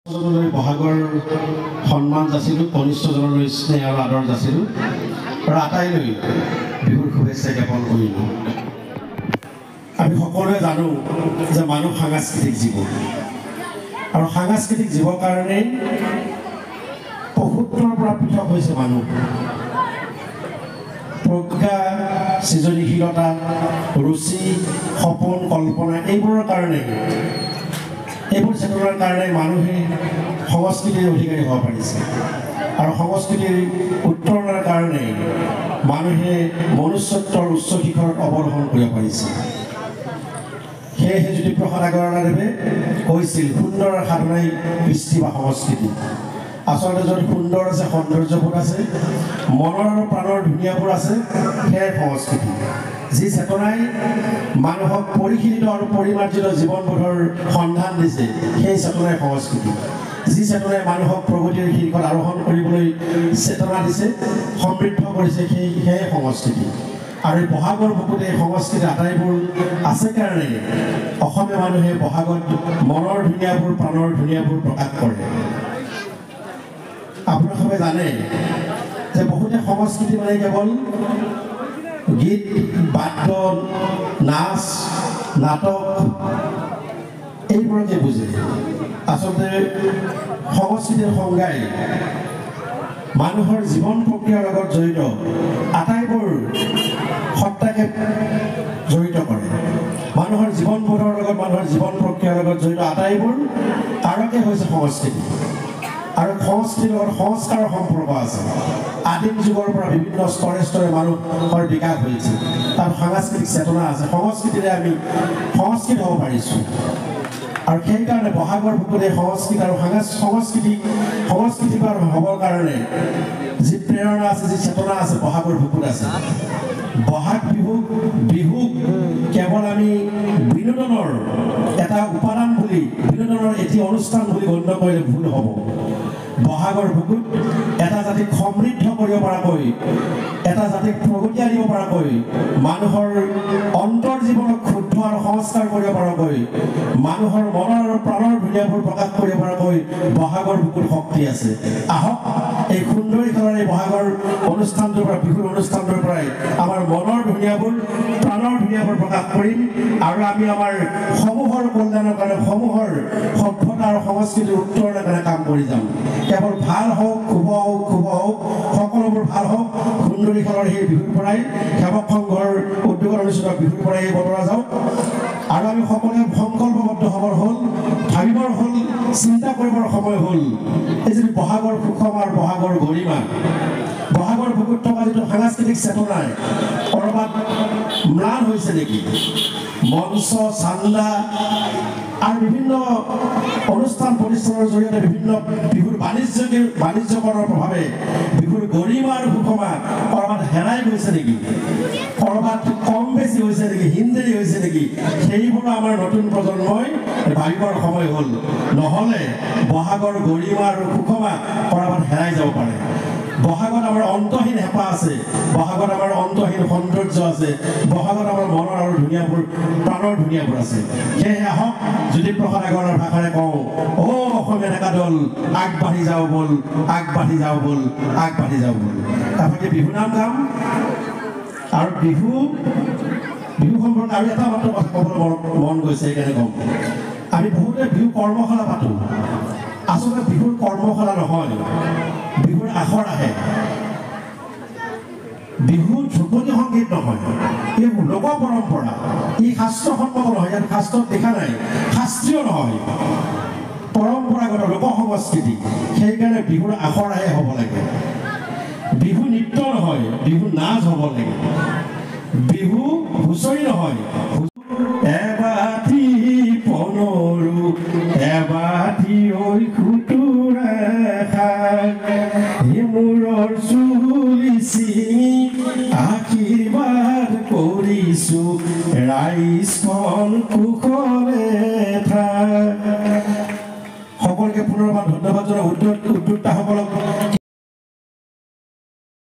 বহাগৰ সন্মান যাচিলোঁ, কনিষ্ঠজনলৈ স্নেহ আৰু আদৰ যাচিলোঁ আৰু আটাইলৈ বিহুৰ শুভেচ্ছা জ্ঞাপন কৰিলোঁ। আমি সকলোৱে জানো যে মানুহ সাংস্কৃতিক জীৱ আৰু সাংস্কৃতিক জীৱৰ কাৰণেই পশুত্বৰ পৰা পৃথক হৈছে মানুহ। প্ৰজ্ঞা, সৃজনীশীলতা, ৰুচি, সপোন, কল্পনা এইবোৰৰ কাৰণে এইবোৰ চেতনাৰ কাৰণে মানুহে সংস্কৃতিৰ অধিকাৰী হ'ব পাৰিছে আৰু সংস্কৃতিৰ উত্তৰণৰ কাৰণে মানুহে মনুষ্যত্বৰ উচ্চ শিখৰত অৱৰোহণ কৰিব পাৰিছে। সেয়েহে জ্যোতিপ্ৰসাদ আগৰৱালাদেৱে কৈছিল, সুন্দৰৰ সাধনাই কৃষ্টি বা সংস্কৃতি। আচলতে য'ত সুন্দৰ আছে, সৌন্দৰ্যবোৰ আছে, মনৰ আৰু প্ৰাণৰ ধুনীয়াবোৰ আছে, সেয়াই সংস্কৃতি। যি চেতনাই মানুহক পৰিশীলিত আৰু পৰিমাৰ্জিত জীৱনবোধৰ সন্ধান দিছে, সেই চেতনাই সংস্কৃতি। যি চেতনাই মানুহক প্ৰগতিৰ শীৰ্ষত আৰোহণ কৰিবলৈ চেতনা দিছে, সমৃদ্ধ কৰিছে, সেয়াই সংস্কৃতি। আৰু এই বহাগৰ বুকুতে সংস্কৃতি আটাইবোৰ আছে কাৰণে অসমীয়া মানুহে বহাগত মনৰ ধুনীয়াবোৰ, প্ৰাণৰ ধুনীয়াবোৰ প্ৰকাশ কৰে। আপোনালোকে সবে জানে যে বহুতে সংস্কৃতি মানে কেৱল গীত, বাদ্য, নাচ, নাটক এইবোৰকে বুজে। আচলতে সংস্কৃতিৰ সংজ্ঞাই মানুহৰ জীৱন প্ৰক্ৰিয়াৰ লগত জড়িত আটাইবোৰ সত্তাকে জড়িত কৰে। মানুহৰ জীৱনবোধৰ লগত, মানুহৰ জীৱন প্ৰক্ৰিয়াৰ লগত জড়িত আটাইবোৰ কাৰকে হৈছে সংস্কৃতি। আৰু সংস্কৃতিৰ লগত সংস্কাৰৰ সম্পৰ্ক আছে। আদিম যুগৰ পৰা বিভিন্ন স্তৰে স্তৰে মানুহৰ বিকাশ হৈছে, তাত সাংস্কৃতিক চেতনা আছে। সংস্কৃতিৰে আমি সংস্কৃত হ'ব পাৰিছোঁ আৰু সেইকাৰণে বহাগৰ বুকুতে সংস্কৃতি আৰু সংস্কৃতিক হ'বৰ কাৰণে যি প্ৰেৰণা আছে, যি চেতনা আছে, বহাগৰ বুকুত আছে। বহাগ বিহুক কেৱল আমি বিনোদনৰ এটা উপাদান বুলি, বিনোদনৰ এটি অনুষ্ঠান বুলি গণ্য কৰিলে ভুল হ'ব। বহাগৰ বুকুত এটা জাতিক সমৃদ্ধ কৰিব পৰাকৈ, এটা জাতিক প্ৰগতি আনিব পৰাকৈ, মানুহৰ অন্তৰ জীৱনক শুদ্ধ আৰু সংস্কাৰ কৰিব পৰাকৈ, মানুহৰ মনৰ আৰু প্ৰাণৰ ধুনীয়াবোৰ প্ৰকাশ কৰিব পৰাকৈ বহাগৰ বুকুত শক্তি আছে। আহক এই সুন্দৰী খেলৰ এই বহাগৰ অনুষ্ঠানটোৰ পৰা, বিহুৰ অনুষ্ঠানটোৰ পৰাই আমাৰ মনৰ ধুনীয়াবোৰ, প্ৰাণৰ ধুনীয়াবোৰ প্ৰকাশ কৰিম আৰু আমি আমাৰ সমূহৰ কল্যাণৰ কাৰণে, সমূহৰ সভ্যতা আৰু সংস্কৃতিৰ উত্তৰণৰ কাৰণে কাম কৰি যাম। কেৱল ভাল হওক, শুভ হওক, সকলোবোৰ ভাল হওক। সুন্দৰী খেলৰ সেই বিহুৰ পৰাই, সেৱক সংঘৰ উদ্যোগত অনুষ্ঠিত বিহুৰ পৰাই এই বতৰা যাওক আৰু আমি সকলোৱে সংকল্পবদ্ধ হ'বৰ হ'ল, ভাবিবৰ হ'ল, চিন্তা কৰিবৰ সময় হ'ল। এই যিটো বহাগৰ সুষম আৰু বহাগৰ গৰিমা, বহাগৰ বুকুত থকা যিটো সাংস্কৃতিক চেতনাই ক'ৰবাত ম্লান হৈছে নেকি? মঞ্চ, চান্দা আৰু বিভিন্ন অনুষ্ঠান প্ৰতিষ্ঠানৰ জৰিয়তে বিভিন্ন বিহুৰ বাণিজ্যকৰণৰ প্ৰভাৱে বিহুৰ গৰিমা আৰু সুষমা ক'ৰবাত হেৰাই গৈছে নেকি? ক'ৰবাত কম বেছি হৈছে নেকি? হিনদেৰি হৈছে নেকি? সেইবোৰ আমাৰ নতুন প্ৰজন্মই ভাবিবৰ সময় হ'ল। নহ'লে বহাগৰ গৰিমা আৰু সুষমা ক'ৰবাত হেৰাই যাব পাৰে। বহাগত আমাৰ অন্তহীন হেঁপাহ আছে, বহাগত আমাৰ অন্তহীন সৌন্দৰ্য আছে, বহাগত আমাৰ মনৰ আৰু ধুনীয়াবোৰ, প্ৰাণৰ ধুনীয়াবোৰ আছে। সেয়েহে আহক জ্যোতিপ্ৰসাদ আগৰৱালাৰ ভাষাৰে কওঁ, অসমীয়া ডেকা দল আগবাঢ়ি যাওঁ বল, আগবাঢ়ি যাওঁ বল, আগবাঢ়ি যাওঁ বল। তাৰপৰা বিহু নাম গাম আৰু বিহু সম্পৰ্কে আৰু এটা মাত্ৰ কথা ক'বলৈ মন গৈছে, সেইকাৰণে ক'ম। আমি বহুতে বিহু কৰ্মশালা পাতোঁ। আচলতে বিহুৰ কৰ্মশালা নহয়, বিহুৰ আখৰ আহে। বিহু ধ্ৰুপদী সংগীত নহয়, এই লোক পৰম্পৰা, ই শাস্ত্ৰসন্মত নহয়, ইয়াত শাস্ত্ৰত দেখা নাই, শাস্ত্ৰীয় নহয়, পৰম্পৰাগত লোক সংস্কৃতি। সেইকাৰণে বিহুৰ আখৰ আহে হ'ব লাগে। বিহু নৃত্য নহয়, বিহু নাচ হ'ব লাগে। বিহু হুঁচৰি নহয়, এবাটি পনৰু এবাটি ঐ খুতুৰা মূৰৰ চুলি চিঙি আশীৰ্বাদ কৰিছোঁ, ৰাইজখন কুশলে থাক। সকলোকে পুনৰবাৰ ধন্যবাদ জনাই উদ্যোক্তাসকলক